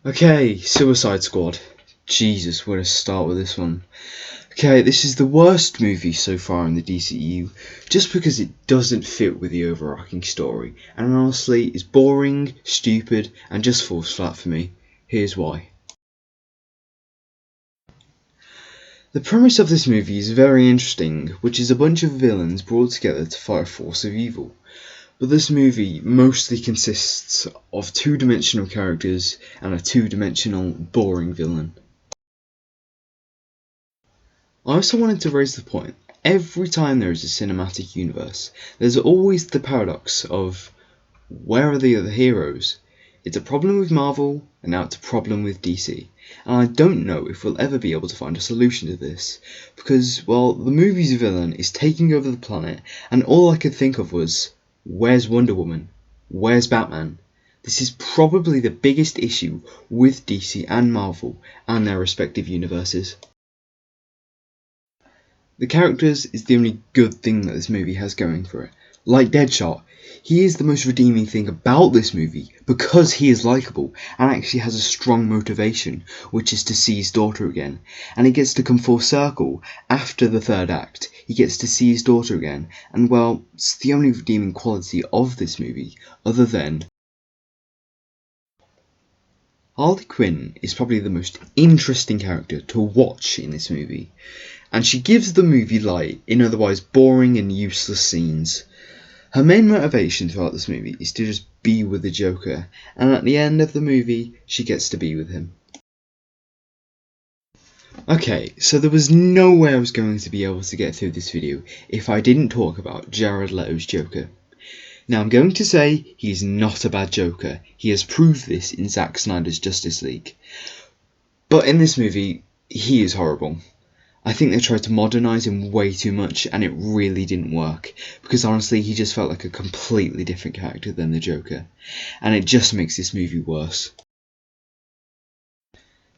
Okay, Suicide Squad. Jesus, where to start with this one? Okay, this is the worst movie so far in the DCEU, just because it doesn't fit with the overarching story, and honestly, it's boring, stupid, and just falls flat for me. Here's why. The premise of this movie is very interesting, which is a bunch of villains brought together to fight a force of evil. But this movie mostly consists of two-dimensional characters and a two-dimensional, boring villain. I also wanted to raise the point, every time there is a cinematic universe, there's always the paradox of, where are the other heroes? It's a problem with Marvel, and now it's a problem with DC. And I don't know if we'll ever be able to find a solution to this, because, well, the movie's villain is taking over the planet, and all I could think of was, where's Wonder Woman? Where's Batman? This is probably the biggest issue with DC and Marvel and their respective universes. The characters is the only good thing that this movie has going for it. Like Deadshot, he is the most redeeming thing about this movie because he is likeable and actually has a strong motivation, which is to see his daughter again. And it gets to come full circle after the third act. He gets to see his daughter again, and well, it's the only redeeming quality of this movie, other than Harley Quinn is probably the most interesting character to watch in this movie, and she gives the movie light in otherwise boring and useless scenes. Her main motivation throughout this movie is to just be with the Joker, and at the end of the movie, she gets to be with him. Okay, so there was no way I was going to be able to get through this video if I didn't talk about Jared Leto's Joker. Now I'm going to say he is not a bad Joker. He has proved this in Zack Snyder's Justice League. But in this movie, he is horrible. I think they tried to modernise him way too much and it really didn't work. Because honestly, he just felt like a completely different character than the Joker. And it just makes this movie worse.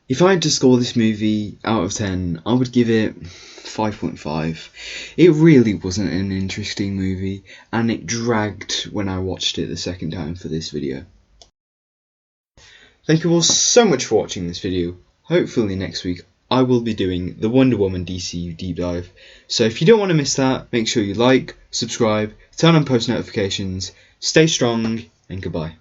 If I had to score this movie out of 10, I would give it 5.5. It really wasn't an interesting movie, and it dragged when I watched it the second time for this video. Thank you all so much for watching this video. Hopefully next week I will be doing the Wonder Woman DCU deep dive. So if you don't want to miss that, make sure you like, subscribe, turn on post notifications, stay strong, and goodbye.